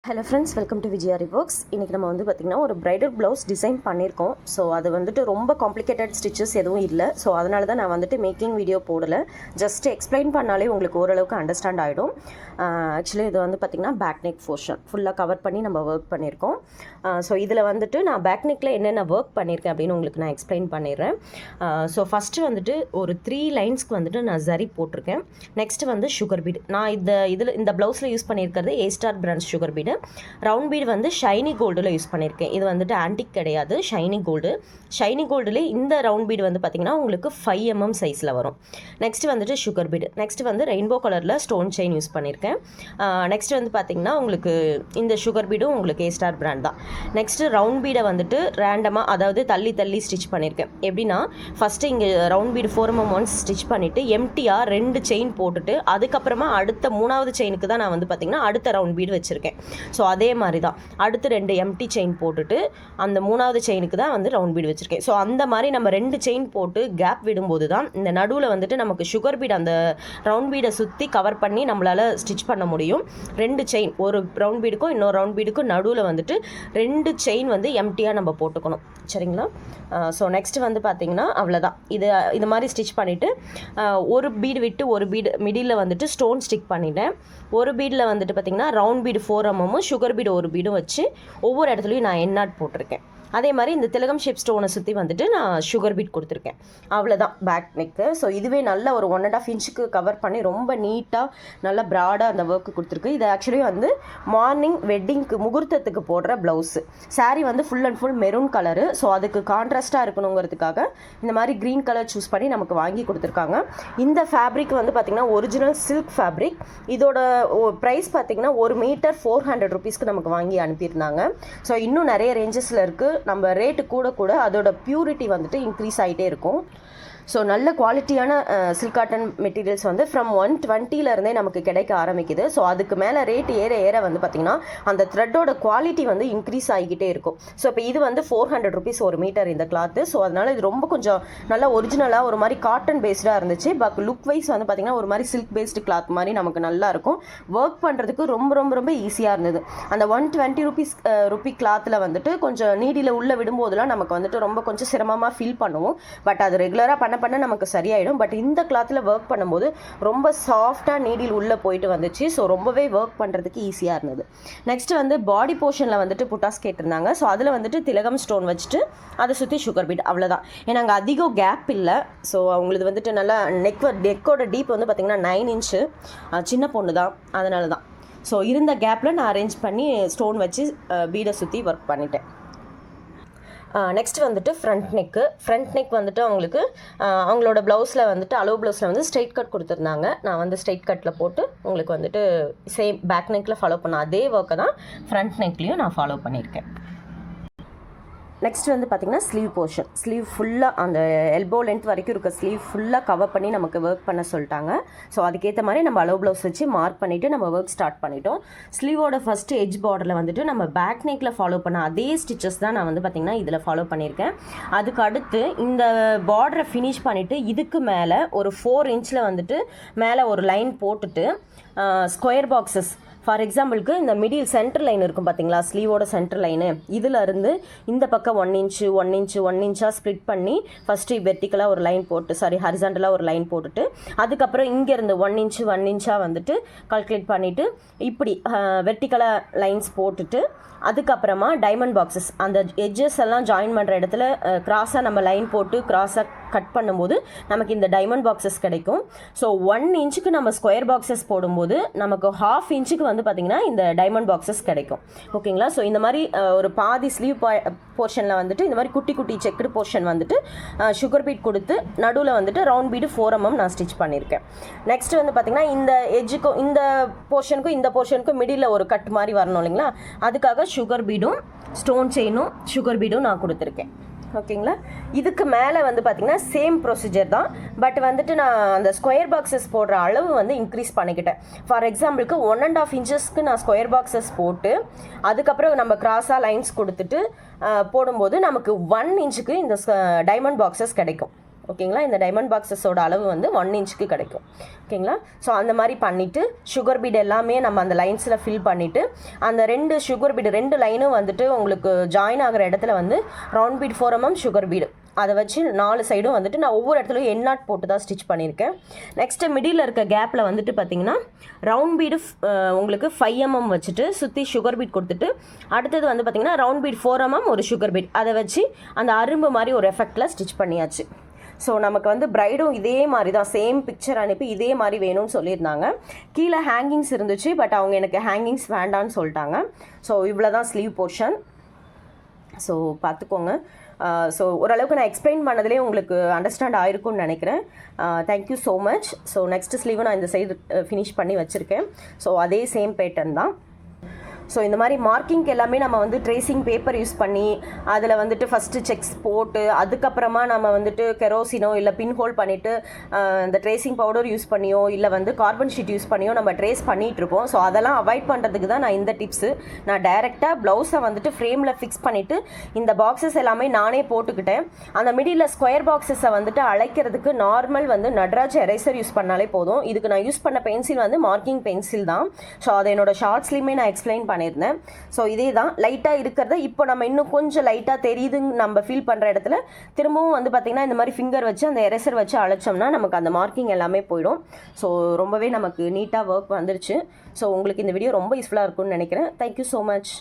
Hello friends, welcome to Vijayari works. இன்றைக்கி நம்ம வந்து பார்த்திங்கன்னா ஒரு ப்ரைடல் ப்ளவுஸ் டிசைன் பண்ணியிருக்கோம். ஸோ அது வந்துட்டு ரொம்ப காம்ப்ளிகேட்டட் ஸ்டிச்சஸ் எதுவும் இல்லை. ஸோ அதனால தான் நான் வந்துட்டு மேக்கிங் வீடியோ போடலை. ஜஸ்ட் எக்ஸ்பிளைன் பண்ணாலே உங்களுக்கு ஓரளவுக்கு அண்டர்ஸ்டாண்ட் ஆகிடும். ஆக்சுவலி இது வந்து பார்த்திங்கன்னா பேக் நெக் போர்ஷன் ஃபுல்லாக கவர் பண்ணி நம்ம ஒர்க் பண்ணியிருக்கோம். ஸோ இதில் வந்துட்டு நான் பேக் நெக்கில் என்னென்ன ஒர்க் பண்ணியிருக்கேன் அப்படின்னு உங்களுக்கு நான் எக்ஸ்பிளைன் பண்ணிடுறேன். ஸோ ஃபஸ்ட்டு வந்துட்டு ஒரு 3 லைன்ஸ்க்கு வந்துட்டு நான் ஜரி போட்டிருக்கேன். நெக்ஸ்ட்டு வந்து சுகர் பீடு. நான் இந்த ப்ளவுஸில் யூஸ் பண்ணியிருக்கிறது A-Star brand sugar bead. Round bead வந்து ஷைனி கோல்டில் யூஸ் பண்ணியிருக்கேன். இது வந்துட்டு ஆன்டிக் கிடையாது, ஷைனி கோல்டு. ஷைனி கோல்டுலேயே இந்த ரவுண்ட் பீடு வந்து பார்த்திங்கன்னா உங்களுக்கு 5 mm சைஸில் வரும். நெக்ஸ்ட் வந்துட்டு சுகர் பீடு. நெக்ஸ்ட் வந்து ரெயின்போ கலரில் ஸ்டோன் செயின் யூஸ் பண்ணியிருக்கேன். நெக்ஸ்ட் வந்து பார்த்திங்கன்னா உங்களுக்கு இந்த சுகர் பீடும் உங்களுக்கு A-Star பிராண்ட் தான். நெக்ஸ்ட்டு ரவுண்ட் பீடை வந்துட்டு ரேண்டமாக, அதாவது தள்ளி தள்ளி ஸ்டிச் பண்ணியிருக்கேன். எப்படின்னா ஃபஸ்ட்டு இங்கே round bead 4 mm once stitch பண்ணிவிட்டு எம்டியாக 2 செயின் போட்டுட்டு அதுக்கப்புறமா அடுத்த 3வது செயினுக்கு தான் நான் வந்து பார்த்திங்கன்னா அடுத்த ரவுண்ட் பீடு வச்சுருக்கேன். ஸோ அதே மாதிரி தான் அடுத்து 2 எம்டி செயின் போட்டுட்டு அந்த 3வது செயினுக்கு தான் வந்து ரவுண்ட் பீடு வச்சுருக்கேன். ஸோ அந்த மாதிரி நம்ம 2 செயின் போட்டு கேப் விடும்போது தான் இந்த நடுவில் வந்துட்டு நமக்கு சுகர் பீடு அந்த ரவுண்ட் பீடை சுற்றி கவர் பண்ணி நம்மளால் ஸ்டிச் பண்ண முடியும். 2 செயின், ஒரு ரவுண்ட் பீடுக்கும் இன்னொரு ரவுண்ட் பீடுக்கும் நடுவில் வந்துட்டு 2 செயின் வந்து எம்டியாக நம்ம போட்டுக்கணும். சரிங்களா? ஸோ நெக்ஸ்ட்டு வந்து பார்த்திங்கன்னா அவ்வளோதான். இது மாதிரி ஸ்டிச் பண்ணிவிட்டு ஒரு பீடு விட்டு ஒரு பீடு மிடில் வந்துட்டு ஸ்டோன் ஸ்டிக் பண்ணிட்டேன். ஒரு பீடில் வந்துட்டு பார்த்திங்கன்னா round bead 4 mm sugar bead ஒரு பீடும் வச்சு ஒவ்வொரு இடத்துலையும் நான் எண்ணாட் போட்டிருக்கேன். அதே மாதிரி இந்த திலகம் ஷேப் ஸ்டோனை சுற்றி வந்துட்டு நான் சுகர் பீட் கொடுத்துருக்கேன். அவ்வளோதான் பேக் நெக்கு. ஸோ இதுவே நல்ல ஒரு 1.5 இன்ச்சுக்கு கவர் பண்ணி ரொம்ப நீட்டாக நல்லா ப்ராடாக அந்த ஒர்க்கு கொடுத்துருக்கு. இது ஆக்சுவலி வந்து மார்னிங் வெட்டிங்க்கு முகூர்த்தத்துக்கு போடுற ப்ளவுஸு. சாரீ வந்து full and full maroon colour. So அதுக்கு கான்ட்ராஸ்ட்டாக இருக்கணுங்கிறதுக்காக இந்த மாதிரி க்ரீன் கலர் சூஸ் பண்ணி நமக்கு வாங்கி கொடுத்துருக்காங்க. இந்த ஃபேப்ரிக் வந்து பார்த்திங்கன்னா ஒரிஜினல் சில்க் ஃபேப்ரிக். இதோட ப்ரைஸ் பார்த்திங்கன்னா 1 மீட்டர் 400 rupeesக்கு நமக்கு வாங்கி அனுப்பியிருந்தாங்க. ஸோ இன்னும் நிறைய ரேஞ்சஸில் இருக்குது. நம்ம ரேட்டு கூட அதோட பியூரிட்டி வந்துட்டு இன்க்ரீஸ் ஆகிட்டே இருக்கும். ஸோ நல்ல குவாலிட்டியான சில்க் காட்டன் மெட்டீரியல்ஸ் வந்து ஃப்ரம் 120 நமக்கு கிடைக்க ஆரம்பிக்குது. ஸோ அதுக்கு மேலே ரேட் ஏற வந்து பார்த்திங்கன்னா அந்த த்ரெட்டோட குவாலிட்டி வந்து இன்க்ரீஸ் ஆகிக்கிட்டே இருக்கும். ஸோ இப்போ இது வந்து 400 rupees 1 மீட்டர் இந்த கிளாத்து. ஸோ அதனால் இது ரொம்ப கொஞ்சம் நல்லா ஒரிஜினலாக ஒரு மாதிரி காட்டன் பேஸ்டாக இருந்துச்சு. பட் லுக் வைஸ் வந்து பார்த்திங்கன்னா ஒரு மாதிரி சில்க் பேஸ்டு கிளாத் மாதிரி நமக்கு நல்லா இருக்கும். ஒர்க் பண்ணுறதுக்கு ரொம்ப ஈஸியாக இருந்தது. அந்த 120 ரூபி கிளாத்தில் வந்துட்டு கொஞ்சம் நீடியில் உள்ளே விடும்போதெல்லாம் நமக்கு வந்துட்டு ரொம்ப கொஞ்சம் சிரமமாக ஃபீல் பண்ணுவோம். பட் அது ரெகுலராக பண்ண நமக்கு சரியாயிடும். பட் இந்த கிளாத்தில் ஒர்க் பண்ணும்போது ரொம்ப சாஃப்டாக நீடில் உள்ளே போயிட்டு வந்துச்சு. ஸோ ரொம்பவே ஒர்க் பண்ணுறதுக்கு ஈஸியாக இருந்தது. நெக்ஸ்ட் வந்து பாடி போர்ஷனில் வந்துட்டு புட்டாஸ் கேட்டிருந்தாங்க. ஸோ அதில் வந்துட்டு திலகம் ஸ்டோன் வச்சுட்டு அதை சுற்றி சுகர் பீட், அவ்வளோதான். ஏன்னா அங்கே அதிகம் கேப் இல்லை. ஸோ அவங்களுக்கு வந்துட்டு நல்லா நெக்கோட டீப் வந்து பார்த்திங்கன்னா 9 inch. சின்ன பொண்ணு தான், அதனால தான். ஸோ இருந்த கேப்பில் நான் அரேஞ்ச் பண்ணி ஸ்டோன் வச்சு பீடை சுற்றி ஒர்க் பண்ணிட்டேன். நெக்ஸ்ட் வந்துட்டு ஃப்ரண்ட் நெக் வந்துட்டு அவங்களோட ப்ளவுஸில் வந்துட்டு அளவு ப்ளவுஸில் வந்து ஸ்ட்ரெயிட் கட் கொடுத்துருந்தாங்க. நான் வந்து ஸ்ட்ரெயிட் கட்டில் போட்டு உங்களுக்கு வந்துட்டு சேம் பேக் நெக்கில் ஃபாலோ பண்ண அதே ஒர்க்கை தான் ஃப்ரண்ட் நெக்லேயும் நான் ஃபாலோ பண்ணியிருக்கேன். நெக்ஸ்ட் வந்து பார்த்திங்கன்னா ஸ்லீவ் ஃபுல்லாக அந்த எல்போ லென்த் வரைக்கும் இருக்க ஸ்லீவ் ஃபுல்லாக கவர் பண்ணி நமக்கு ஒர்க் பண்ண சொல்லிட்டாங்க. ஸோ அதுக்கேற்ற மாதிரி நம்ம அளவு ப்ளவுஸ் வச்சு மார்க் பண்ணிவிட்டு நம்ம ஒர்க் ஸ்டார்ட் பண்ணிட்டோம். ஸ்லீவோட ஃபஸ்ட்டு எட்ஜ் பார்டரில் வந்துட்டு நம்ம பேக் நெக்கில் ஃபாலோ பண்ண அதே ஸ்டிச்சஸ் தான் நான் வந்து பார்த்திங்கன்னா இதில் ஃபாலோ பண்ணியிருக்கேன். அதுக்கு அடுத்து இந்த பார்டரை ஃபினிஷ் பண்ணிவிட்டு இதுக்கு மேலே ஒரு 4 inch வந்துட்டு மேலே ஒரு லைன் போட்டுட்டு ஸ்கொயர் பாக்ஸஸ், ஃபார் எக்ஸாம்பிளுக்கு இந்த மிடில் சென்டர் லைன் இருக்கும் பார்த்தீங்களா, ஸ்லீவோட சென்டர் லைனு, இதில் இருந்து இந்த பக்கம் 1 inch ஸ்ப்ளிட் பண்ணி ஃபஸ்ட்டு வெர்டிக்கலாக ஒரு லைன் போட்டு ஹரிசாண்டலாக ஒரு லைன் போட்டுட்டு அதுக்கப்புறம் இங்கேருந்து 1 inch வந்துட்டு கால்குலேட் பண்ணிவிட்டு இப்படி வெர்டிக்கலாக லைன்ஸ் போட்டுட்டு அதுக்கப்புறமா டைமண்ட் பாக்ஸஸ் அந்த எட்ஜஸ் எல்லாம் ஜாயின் பண்ணுற இடத்துல கிராஸாக நம்ம லைன் போட்டு கிராஸாக கட் பண்ணும்போது நமக்கு இந்த டைமண்ட் பாக்ஸஸ் கிடைக்கும். ஸோ 1 inchக்கு நம்ம ஸ்கொயர் பாக்ஸஸ் போடும்போது நமக்கு 1/2 inchக்கு வந்து பார்த்திங்கன்னா இந்த டைமண்ட் பாக்ஸஸ் கிடைக்கும். ஓகேங்களா? ஸோ இந்த மாதிரி ஒரு பாதி ஸ்லீவ் போர்ஷனில் வந்துட்டு இந்த மாதிரி குட்டி செக்குடு போர்ஷன் வந்துட்டு சுகர் பீட் கொடுத்து நடுவில் வந்துட்டு ரவுண்ட் பீடு 4 mm நான் ஸ்டிச் பண்ணியிருக்கேன். நெக்ஸ்ட் வந்து பார்த்திங்கன்னா இந்த எட்ஜுக்கும் இந்த போர்ஷனுக்கும் மிடில் ஒரு கட் மாதிரி வரணும் இல்லைங்களா, அதுக்காக சுகர் பீடும் ஸ்டோன் செயினும் சுகர் பீடும் நான் கொடுத்துருக்கேன். ஓகேங்களா? இதுக்கு மேலே வந்து பார்த்திங்கன்னா சேம் ப்ரொசீஜர் தான். பட் வந்துட்டு நான் அந்த ஸ்கொயர் பாக்ஸஸ் போடுற அளவு வந்து இன்க்ரீஸ் பண்ணிக்கிட்டேன். ஃபார் எக்ஸாம்பிளுக்கு 1.5 inchக்கு நான் ஸ்கொயர் பாக்ஸஸ் போட்டு அதுக்கப்புறம் நம்ம கிராஸாக லைன்ஸ் கொடுத்துட்டு போடும்போது நமக்கு 1 inchக்கு இந்த டைமண்ட் பாக்ஸஸ் கிடைக்கும். ஓகேங்களா. இந்த டைமண்ட் பாக்ஸஸோட அளவு வந்து 1 இன்ச்சுக்கு கிடைக்கும். ஓகேங்களா. ஸோ அந்த மாதிரி பண்ணிவிட்டு சுகர் பீட் எல்லாமே நம்ம அந்த லைன்ஸில் ஃபில் பண்ணிவிட்டு அந்த 2 சுகர் பீடு 2 லைனும் வந்துட்டு உங்களுக்கு ஜாயின் ஆகிற இடத்துல வந்து round bead 4 mm sugar bead அதை வச்சு 4 சைடும் வந்துட்டு நான் ஒவ்வொரு இடத்துலையும் எண்ணாட் போட்டு தான் ஸ்டிச் பண்ணியிருக்கேன். நெக்ஸ்ட்டு மிடில் இருக்க கேப்பில் வந்துட்டு பார்த்தீங்கன்னா ரவுண்ட் பீடு உங்களுக்கு 5 mm வச்சுட்டு சுற்றி சுகர் பீட் கொடுத்துட்டு அடுத்தது வந்து பார்த்திங்கன்னா ரவுண்ட் பீட் 4 mm ஒரு சுகர் பீட் அதை வச்சு அந்த அரும்பு மாதிரி ஒரு எஃபெக்டில் ஸ்டிச் பண்ணியாச்சு. ஸோ நமக்கு வந்து ப்ரைடும் இதே மாதிரி தான் சேம் பிக்சர் அனுப்பி இதே மாதிரி வேணும்னு சொல்லியிருந்தாங்க. கீழே ஹேங்கிங்ஸ் இருந்துச்சு, பட் அவங்க எனக்கு ஹேங்கிங்ஸ் வேண்டான்னு சொல்லிட்டாங்க. ஸோ இவ்வளோ தான் ஸ்லீவ் போர்ஷன். ஸோ பார்த்துக்கோங்க. ஸோ ஓரளவுக்கு நான் எக்ஸ்பிளைன் பண்ணதுலேயே உங்களுக்கு அண்டர்ஸ்டாண்ட் ஆகிருக்கும்னு நினைக்கிறேன். Thank you so much. So next ஸ்லீவும் நான் இந்த சைடு ஃபினிஷ் பண்ணி வச்சுருக்கேன். ஸோ அதே சேம் பேட்டர்ன் தான். ஸோ இந்த மாதிரி மார்க்கிங்க்கு எல்லாமே நம்ம வந்து ட்ரேசிங் பேப்பர் யூஸ் பண்ணி அதில் வந்துட்டு ஃபஸ்ட்டு செக்ஸ் போட்டு அதுக்கப்புறமா நம்ம வந்துட்டு கெரோசினோ இல்லை பின் ஹோல் பண்ணிவிட்டு இந்த ட்ரேசிங் பவுடர் யூஸ் பண்ணியோ இல்லை வந்து கார்பன் ஷீட் யூஸ் பண்ணியோ நம்ம ட்ரேஸ் பண்ணிகிட்ருப்போம். ஸோ அதெல்லாம் அவாய்ட் பண்ணுறதுக்கு தான் நான் இந்த டிப்ஸு. நான் டைரெக்டாக ப்ளவுஸை வந்துட்டு ஃப்ரேமில் ஃபிக்ஸ் பண்ணிவிட்டு இந்த பாக்ஸஸ் எல்லாமே நானே போட்டுக்கிட்டேன். அந்த மிடில் ஸ்கொயர் பாக்ஸஸை வந்துட்டு அழைக்கிறதுக்கு நார்மல் வந்து நட்ராஜ் எரேசர் யூஸ் பண்ணாலே போதும். இதுக்கு நான் யூஸ் பண்ண பென்சில் வந்து மார்க்கிங் பென்சில் தான். ஸோ அதை என்னோட ஷார்ட்ஸ்லேயுமே நான் எக்ஸ்பிளைன் பண்ணியிருந்தேன். ஸோ இதே தான் லைட்டாக இருக்கிறத இப்போ நம்ம இன்னும் கொஞ்சம் லைட்டாக தெரியுதுன்னு நம்ம ஃபீல் பண்ணுற இடத்துல திரும்பவும் வந்து பார்த்திங்கன்னா இந்த மாதிரி ஃபிங்கர் வச்சு அந்த எரேசர் வச்சு அழைச்சோம்னா நமக்கு அந்த மார்க்கிங் எல்லாமே போயிடும். ஸோ ரொம்பவே நமக்கு நீட்டாக ஒர்க் வந்துருச்சு. ஸோ உங்களுக்கு இந்த வீடியோ ரொம்ப யூஸ்ஃபுல்லாக இருக்கும்னு நினைக்கிறேன். Thank you so much.